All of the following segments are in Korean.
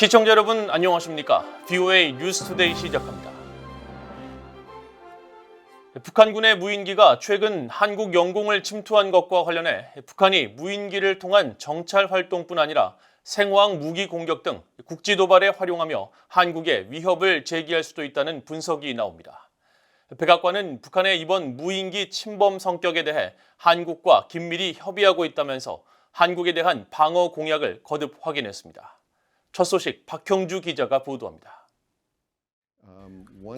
시청자 여러분 안녕하십니까? VOA 뉴스투데이 시작합니다. 북한군의 무인기가 최근 한국 영공을 침투한 것과 관련해 북한이 무인기를 통한 정찰 활동뿐 아니라 생화학 무기 공격 등 국지 도발에 활용하며 한국에 위협을 제기할 수도 있다는 분석이 나옵니다. 백악관은 북한의 이번 무인기 침범 성격에 대해 한국과 긴밀히 협의하고 있다면서 한국에 대한 방어 공약을 거듭 확인했습니다. 첫 소식 박형주 기자가 보도합니다.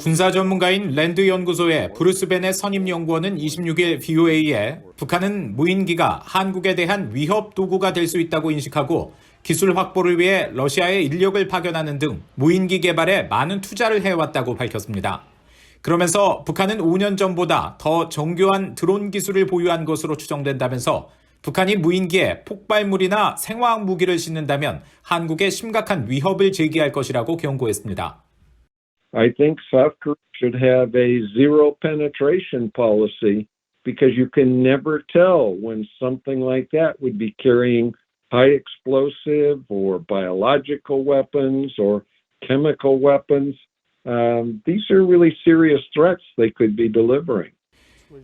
군사 전문가인 랜드 연구소의 브루스 베넷 선임 연구원은 26일 VOA에 북한은 무인기가 한국에 대한 위협 도구가 될 수 있다고 인식하고 기술 확보를 위해 러시아에 인력을 파견하는 등 무인기 개발에 많은 투자를 해왔다고 밝혔습니다. 그러면서 북한은 5년 전보다 더 정교한 드론 기술을 보유한 것으로 추정된다면서 북한이 무인기에 폭발물이나 생화학 무기를 싣는다면 한국에 심각한 위협을 제기할 것이라고 경고했습니다. I think South Korea should have a zero penetration policy because you can never tell when something like that would be carrying high explosive or biological weapons or chemical weapons. These are really serious threats they could be delivering.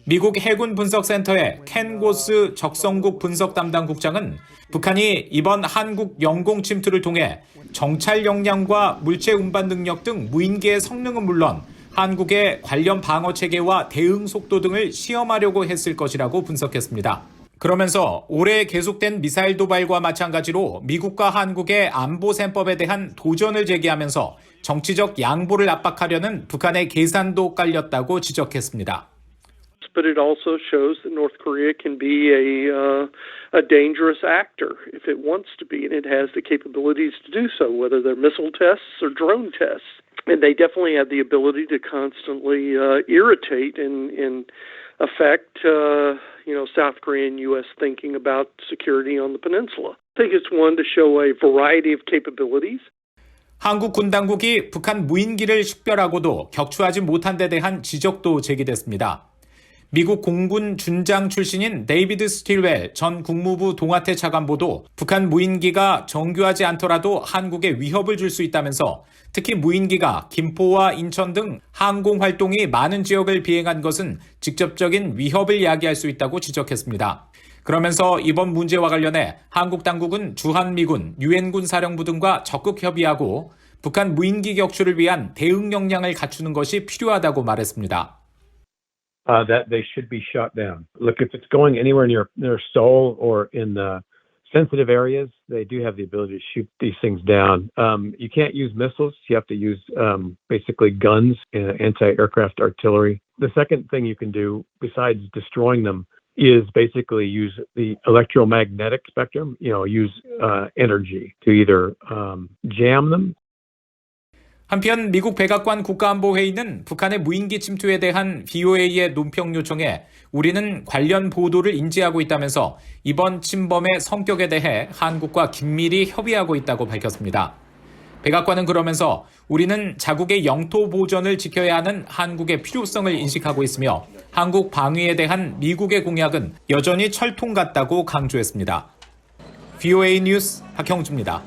미국 해군 분석센터의 켄 고스 적성국 분석 담당 국장은 북한이 이번 한국 영공 침투를 통해 정찰 역량과 물체 운반 능력 등 무인기의 성능은 물론 한국의 관련 방어 체계와 대응 속도 등을 시험하려고 했을 것이라고 분석했습니다. 그러면서 올해 계속된 미사일 도발과 마찬가지로 미국과 한국의 안보 셈법에 대한 도전을 제기하면서 정치적 양보를 압박하려는 북한의 계산도 깔렸다고 지적했습니다. But it also shows that North Korea can be a dangerous actor if it wants to be, and it has the capabilities to do so, whether they're missile tests or drone tests. And they definitely have the ability to constantly irritate and affect, South Korean U.S. thinking about security on the peninsula. I think it's one to show a variety of capabilities. 한국 군 당국이 북한 무인기를 식별하고도 격추하지 못한 데 대한 지적도 제기됐습니다. 미국 공군 준장 출신인 데이비드 스틸웰 전 국무부 동아태 차관보도 북한 무인기가 정교하지 않더라도 한국에 위협을 줄 수 있다면서 특히 무인기가 김포와 인천 등 항공 활동이 많은 지역을 비행한 것은 직접적인 위협을 야기할 수 있다고 지적했습니다. 그러면서 이번 문제와 관련해 한국 당국은 주한미군, 유엔군 사령부 등과 적극 협의하고 북한 무인기 격추를 위한 대응 역량을 갖추는 것이 필요하다고 말했습니다. That they should be shot down. Look, if it's going anywhere near Seoul or in the sensitive areas, they do have the ability to shoot these things down. You can't use missiles. You have to use basically guns and anti-aircraft artillery. The second thing you can do, besides destroying them, is basically use the electromagnetic spectrum, use energy to either jam them. 한편 미국 백악관 국가안보회의는 북한의 무인기 침투에 대한 VOA의 논평 요청에 우리는 관련 보도를 인지하고 있다면서 이번 침범의 성격에 대해 한국과 긴밀히 협의하고 있다고 밝혔습니다. 백악관은 그러면서 우리는 자국의 영토 보전을 지켜야 하는 한국의 필요성을 인식하고 있으며 한국 방위에 대한 미국의 공약은 여전히 철통 같다고 강조했습니다. VOA 뉴스 박형주입니다.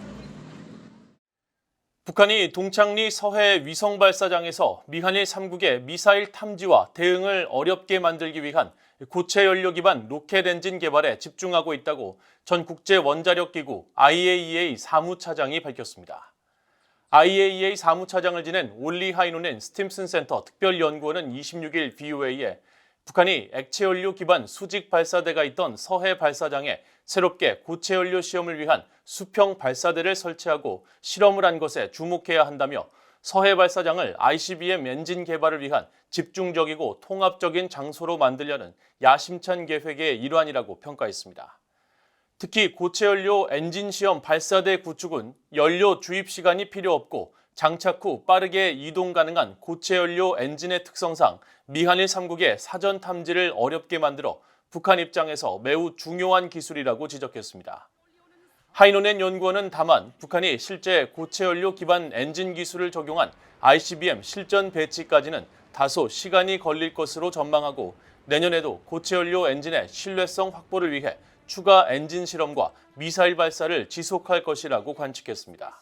북한이 동창리 서해 위성발사장에서 미한일 3국의 미사일 탐지와 대응을 어렵게 만들기 위한 고체 연료 기반 로켓 엔진 개발에 집중하고 있다고 전 국제원자력기구 IAEA 사무차장이 밝혔습니다. IAEA 사무차장을 지낸 올리 하이노넨 스팀슨 센터 특별연구원은 26일 VOA에 북한이 액체연료 기반 수직 발사대가 있던 서해 발사장에 새롭게 고체연료 시험을 위한 수평 발사대를 설치하고 실험을 한 것에 주목해야 한다며 서해 발사장을 ICBM 엔진 개발을 위한 집중적이고 통합적인 장소로 만들려는 야심찬 계획의 일환이라고 평가했습니다. 특히 고체연료 엔진 시험 발사대 구축은 연료 주입 시간이 필요 없고 장착 후 빠르게 이동 가능한 고체연료 엔진의 특성상 미한일 3국의 사전 탐지를 어렵게 만들어 북한 입장에서 매우 중요한 기술이라고 지적했습니다. 하이노넨 연구원은 다만 북한이 실제 고체연료 기반 엔진 기술을 적용한 ICBM 실전 배치까지는 다소 시간이 걸릴 것으로 전망하고 내년에도 고체연료 엔진의 신뢰성 확보를 위해 추가 엔진 실험과 미사일 발사를 지속할 것이라고 관측했습니다.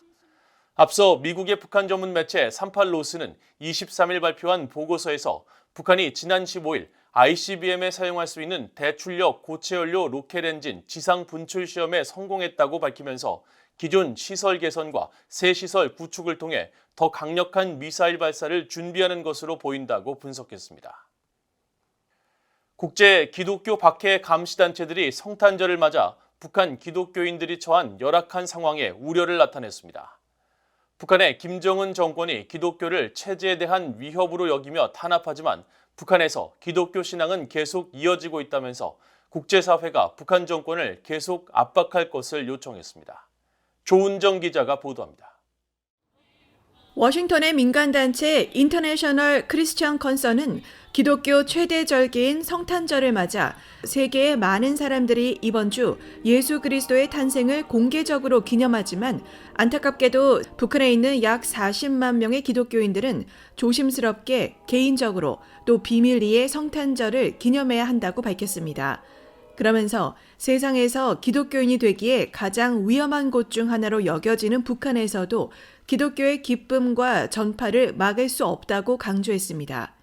앞서 미국의 북한 전문 매체 38로스는 23일 발표한 보고서에서 북한이 지난 15일 ICBM에 사용할 수 있는 대출력 고체연료 로켓 엔진 지상 분출 시험에 성공했다고 밝히면서 기존 시설 개선과 새 시설 구축을 통해 더 강력한 미사일 발사를 준비하는 것으로 보인다고 분석했습니다. 국제 기독교 박해 감시단체들이 성탄절을 맞아 북한 기독교인들이 처한 열악한 상황에 우려를 나타냈습니다. 북한의 김정은 정권이 기독교를 체제에 대한 위협으로 여기며 탄압하지만 북한에서 기독교 신앙은 계속 이어지고 있다면서 국제사회가 북한 정권을 계속 압박할 것을 요청했습니다. 조은정 기자가 보도합니다. 워싱턴의 민간단체 인터내셔널 크리스천 컨선은 기독교 최대 절기인 성탄절을 맞아 세계의 많은 사람들이 이번 주 예수 그리스도의 탄생을 공개적으로 기념하지만 안타깝게도 북한에 있는 약 40만 명의 기독교인들은 조심스럽게 개인적으로 또 비밀리에 성탄절을 기념해야 한다고 밝혔습니다. 그러면서 세상에서 기독교인이 되기에 가장 위험한 곳 중 하나로 여겨지는 북한에서도 기독교의 기쁨과 전파를 막을 수 없다고 강조했습니다.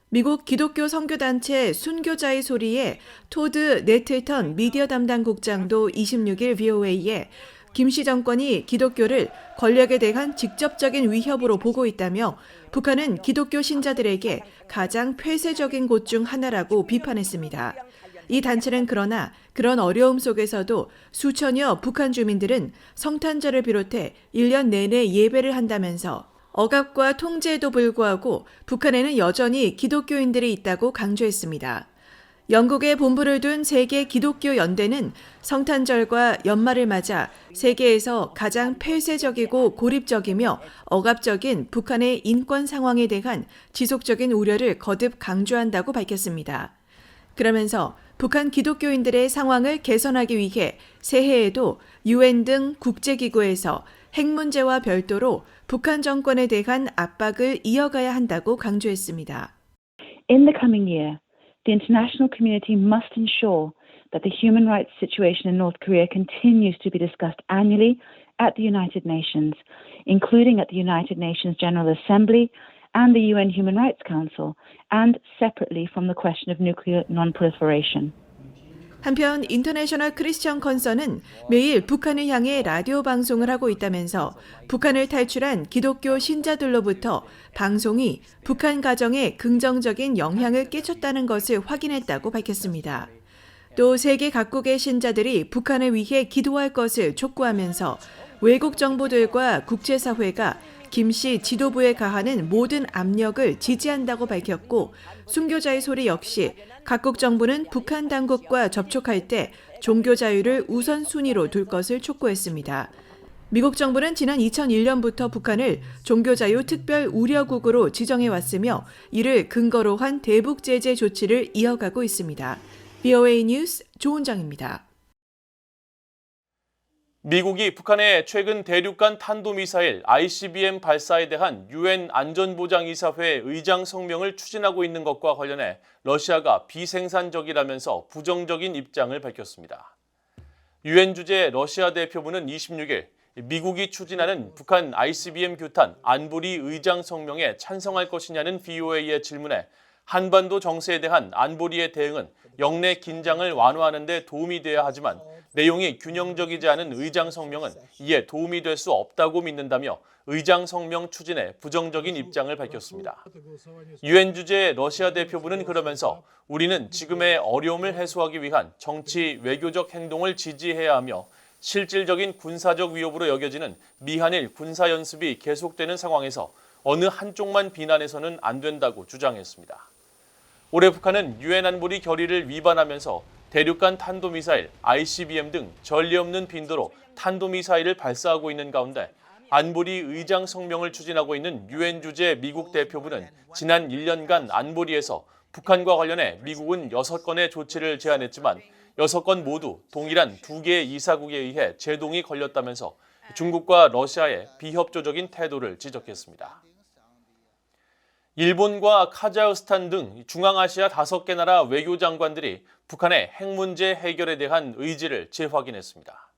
미국 기독교 선교단체 순교자의 소리에 토드 네틀턴 미디어 담당 국장도 26일 VOA에 김씨 정권이 기독교를 권력에 대한 직접적인 위협으로 보고 있다며 북한은 기독교 신자들에게 가장 폐쇄적인 곳 중 하나라고 비판했습니다. 이 단체는 그러나 그런 어려움 속에서도 수천여 북한 주민들은 성탄절을 비롯해 1년 내내 예배를 한다면서 억압과 통제에도 불구하고 북한에는 여전히 기독교인들이 있다고 강조했습니다. 영국에 본부를 둔 세계 기독교 연대는 성탄절과 연말을 맞아 세계에서 가장 폐쇄적이고 고립적이며 억압적인 북한의 인권 상황에 대한 지속적인 우려를 거듭 강조한다고 밝혔습니다. 그러면서 북한 기독교인들의 상황을 개선하기 위해 새해에도 UN 등 국제기구에서 핵 문제와 별도로 북한 정권에 대한 압박을 이어가야 한다고 강조했습니다. In the coming year, the international community must ensure that the human rights situation in North Korea continues to be discussed annually at the United Nations, including at the United Nations General Assembly and the UN Human Rights Council, and separately from the question of nuclear non-proliferation. 한편 인터내셔널 크리스천 컨선은 매일 북한을 향해 라디오 방송을 하고 있다면서 북한을 탈출한 기독교 신자들로부터 방송이 북한 가정에 긍정적인 영향을 끼쳤다는 것을 확인했다고 밝혔습니다. 또 세계 각국의 신자들이 북한을 위해 기도할 것을 촉구하면서 외국 정부들과 국제사회가 김씨 지도부에 가하는 모든 압력을 지지한다고 밝혔고 순교자의 소리 역시 각국 정부는 북한 당국과 접촉할 때 종교 자유를 우선순위로 둘 것을 촉구했습니다. 미국 정부는 지난 2001년부터 북한을 종교자유 특별 우려국으로 지정해왔으며 이를 근거로 한 대북 제재 조치를 이어가고 있습니다. VOA 뉴스 조은정입니다. 미국이 북한의 최근 대륙간 탄도미사일 ICBM 발사에 대한 유엔 안전보장이사회 의장 성명을 추진하고 있는 것과 관련해 러시아가 비생산적이라면서 부정적인 입장을 밝혔습니다. 유엔 주재 러시아 대표부는 26일 미국이 추진하는 북한 ICBM 규탄 안보리 의장 성명에 찬성할 것이냐는 VOA의 질문에 한반도 정세에 대한 안보리의 대응은 영내 긴장을 완화하는 데 도움이 돼야 하지만 내용이 균형적이지 않은 의장 성명은 이에 도움이 될 수 없다고 믿는다며 의장 성명 추진에 부정적인 입장을 밝혔습니다. 유엔 주재 러시아 대표부는 그러면서 우리는 지금의 어려움을 해소하기 위한 정치 외교적 행동을 지지해야 하며 실질적인 군사적 위협으로 여겨지는 미한일 군사연습이 계속되는 상황에서 어느 한쪽만 비난해서는 안 된다고 주장했습니다. 올해 북한은 유엔 안보리 결의를 위반하면서 대륙간 탄도미사일, ICBM 등 전례 없는 빈도로 탄도미사일을 발사하고 있는 가운데 안보리 의장 성명을 추진하고 있는 유엔 주재 미국 대표부는 지난 1년간 안보리에서 북한과 관련해 미국은 6건의 조치를 제안했지만 6건 모두 동일한 2개의 이사국에 의해 제동이 걸렸다면서 중국과 러시아의 비협조적인 태도를 지적했습니다. 일본과 카자흐스탄 등 중앙아시아 5개 나라 외교장관들이 북한의 핵 문제 해결에 대한 의지를 재확인했습니다.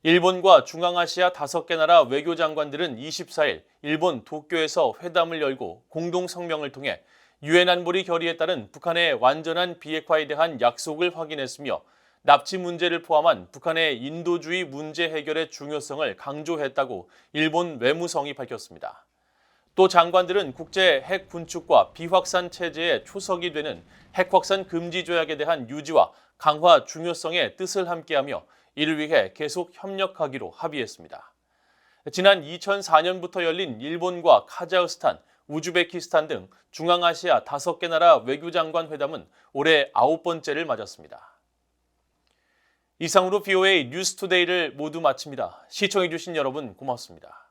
일본과 중앙아시아 5개 나라 외교장관들은 24일 일본 도쿄에서 회담을 열고 공동 성명을 통해 유엔 안보리 결의에 따른 북한의 완전한 비핵화에 대한 약속을 확인했으며 납치 문제를 포함한 북한의 인도주의 문제 해결의 중요성을 강조했다고 일본 외무성이 밝혔습니다. 또 장관들은 국제 핵 군축과 비확산 체제의 초석이 되는 핵 확산 금지 조약에 대한 유지와 강화 중요성의 뜻을 함께하며 이를 위해 계속 협력하기로 합의했습니다. 지난 2004년부터 열린 일본과 카자흐스탄, 우즈베키스탄 등 중앙아시아 5개 나라 외교장관 회담은 올해 9번째를 맞았습니다. 이상으로 VOA 뉴스투데이를 모두 마칩니다. 시청해주신 여러분 고맙습니다.